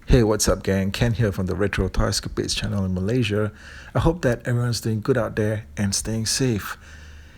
Hey, what's up, gang? Ken here from the Retro Toyscapades channel in Malaysia. I hope that everyone's doing good out there and staying safe.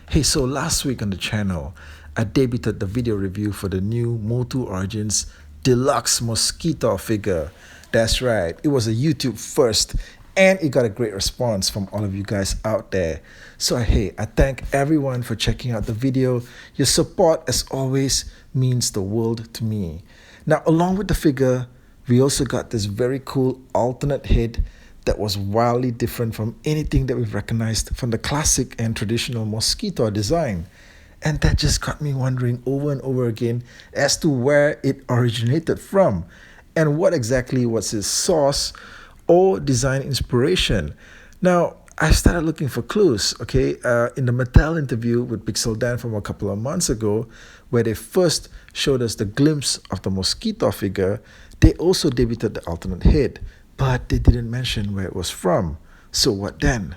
Hey, so last week on the channel, I debuted the video review for the new MOTU Origins Deluxe Mosquito figure. That's right, it was a YouTube first, and it got a great response from all of you guys out there. So hey, I thank everyone for checking out the video. Your support, as always, means the world to me. Now, along with the figure, we also got this very cool alternate head that was wildly different from anything that we've recognized from the classic and traditional Mosquito design. And that just got me wondering over and over again as to where it originated from and what exactly was its source or design inspiration. Now, I started looking for clues, okay? In the Mattel interview with Pixel Dan from a couple of months ago, where they first showed us the glimpse of the Mosquito figure, they also debuted the alternate head, but they didn't mention where it was from. So what then?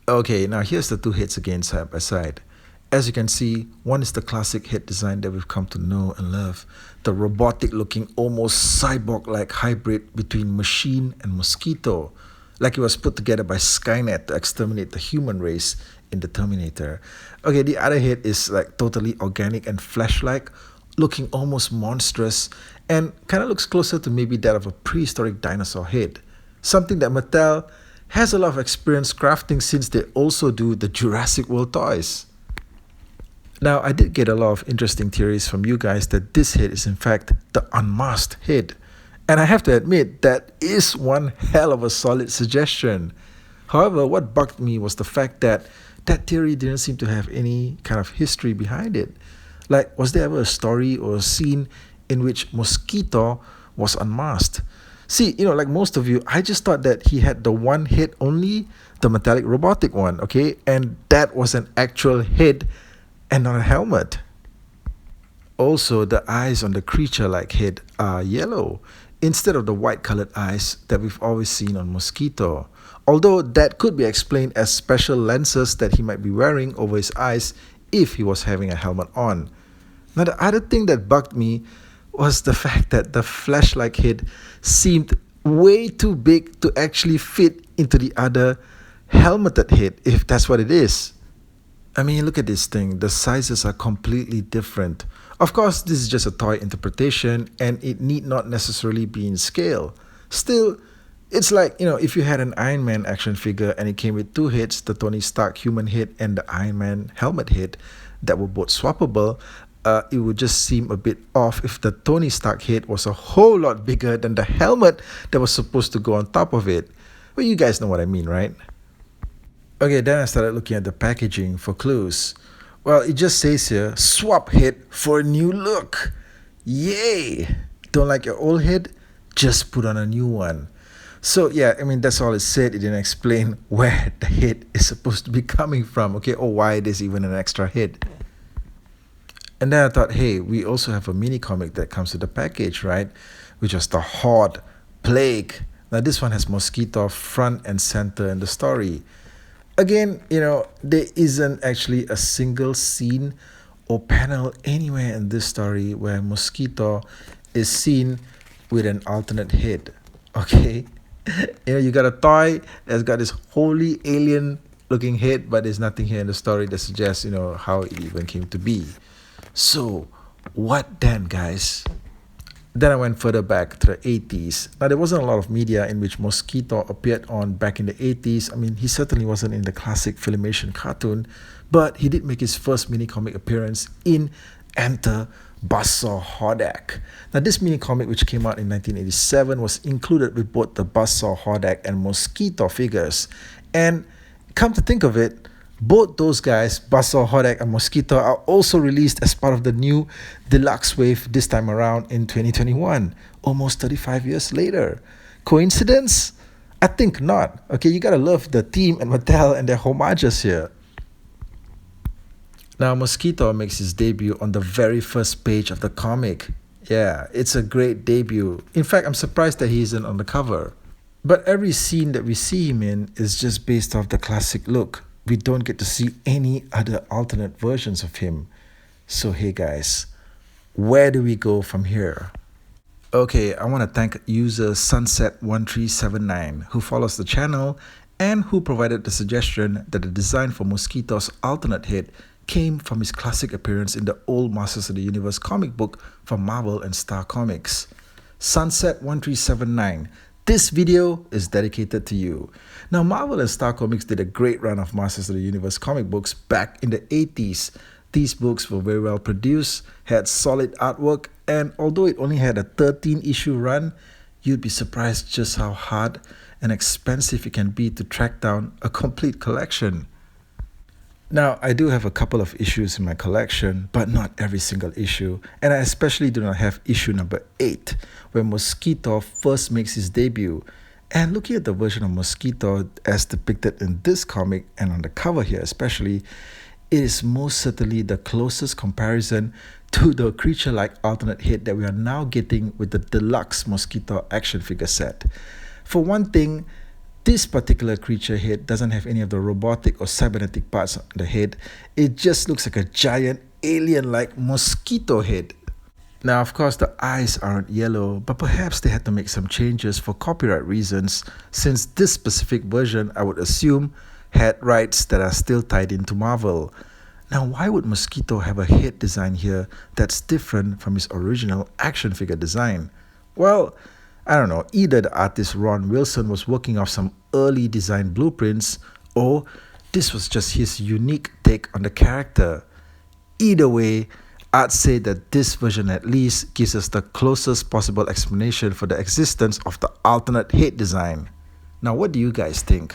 Okay, now here's the two heads again side by side. As you can see, one is the classic head design that we've come to know and love, the robotic-looking, almost cyborg-like hybrid between machine and mosquito, like it was put together by Skynet to exterminate the human race in the Terminator. Okay, the other head is like totally organic and flesh-like, looking almost monstrous, and kind of looks closer to maybe that of a prehistoric dinosaur head. Something that Mattel has a lot of experience crafting since they also do the Jurassic World toys. Now, I did get a lot of interesting theories from you guys that this head is in fact the unmasked head. And I have to admit, that is one hell of a solid suggestion. However, what bugged me was the fact that that theory didn't seem to have any kind of history behind it. Like, was there ever a story or a scene in which Mosquito was unmasked? See, like most of you, I just thought that he had the one head only, the metallic robotic one, okay? And that was an actual head and not a helmet. Also, the eyes on the creature-like head are yellow instead of the white-colored eyes that we've always seen on Mosquito. Although that could be explained as special lenses that he might be wearing over his eyes if he was having a helmet on. Now, the other thing that bugged me was the fact that the flesh-like head seemed way too big to actually fit into the other helmeted head, if that's what it is. I mean, look at this thing. The sizes are completely different. Of course, this is just a toy interpretation, and it need not necessarily be in scale. Still, it's like, if you had an Iron Man action figure and it came with two heads, the Tony Stark human head and the Iron Man helmet head, that were both swappable, it would just seem a bit off if the Tony Stark head was a whole lot bigger than the helmet that was supposed to go on top of it. Well, you guys know what I mean, right? Okay, then I started looking at the packaging for clues. Well, it just says here, swap head for a new look. Yay! Don't like your old head? Just put on a new one. So yeah, that's all it said. It didn't explain where the head is supposed to be coming from, okay, or why there's even an extra head. And then I thought, hey, we also have a mini comic that comes with the package, right? Which was the Horde Plague. Now this one has Mosquito front and center in the story. Again, there isn't actually a single scene or panel anywhere in this story where Mosquito is seen with an alternate head, okay? You got a toy that's got this wholly alien looking head, but there's nothing here in the story that suggests, how it even came to be. So, what then, guys? Then I went further back to the 80s. Now, there wasn't a lot of media in which Mosquito appeared on back in the 80s. He certainly wasn't in the classic Filmation cartoon, but he did make his first mini-comic appearance in Enter Buzzsaw Hordak. Now, this mini-comic, which came out in 1987, was included with both the Buzzsaw Hordak and Mosquito figures. And come to think of it, both those guys, Buzzsaw Hordak and Mosquito, are also released as part of the new Deluxe Wave this time around in 2021, almost 35 years later. Coincidence? I think not. Okay, you gotta love the team and Mattel and their homages here. Now, Mosquito makes his debut on the very first page of the comic. Yeah, it's a great debut. In fact, I'm surprised that he isn't on the cover. But every scene that we see him in is just based off the classic look. We don't get to see any other alternate versions of him. So hey guys, where do we go from here? Okay, I want to thank user Sunset1379 who follows the channel and who provided the suggestion that the design for Mosquito's alternate head came from his classic appearance in the old Masters of the Universe comic book from Marvel and Star Comics. Sunset1379, this video is dedicated to you. Now, Marvel and Star Comics did a great run of Masters of the Universe comic books back in the 80s. These books were very well produced, had solid artwork, and although it only had a 13-issue run, you'd be surprised just how hard and expensive it can be to track down a complete collection. Now, I do have a couple of issues in my collection, but not every single issue, and I especially do not have issue number 8, where Mosquito first makes his debut. And looking at the version of Mosquito as depicted in this comic and on the cover here especially, it is most certainly the closest comparison to the creature-like alternate head that we are now getting with the Deluxe Mosquito action figure set. For one thing, this particular creature head doesn't have any of the robotic or cybernetic parts on the head. It just looks like a giant alien-like mosquito head. Now, of course, the eyes aren't yellow, but perhaps they had to make some changes for copyright reasons, since this specific version, I would assume, had rights that are still tied into Marvel. Now, why would Mosquito have a head design here that's different from his original action figure design? Well, I don't know, either the artist Ron Wilson was working off some early design blueprints, or this was just his unique take on the character. Either way, I'd say that this version at least gives us the closest possible explanation for the existence of the alternate head design. Now, what do you guys think?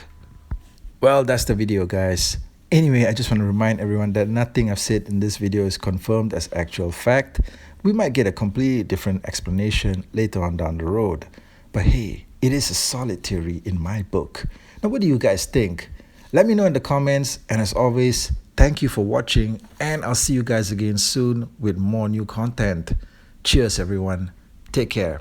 Well, that's the video, guys. Anyway, I just want to remind everyone that nothing I've said in this video is confirmed as actual fact. We might get a completely different explanation later on down the road. But hey, it is a solid theory in my book. Now, what do you guys think? Let me know in the comments, and as always, thank you for watching, and I'll see you guys again soon with more new content. Cheers, everyone. Take care.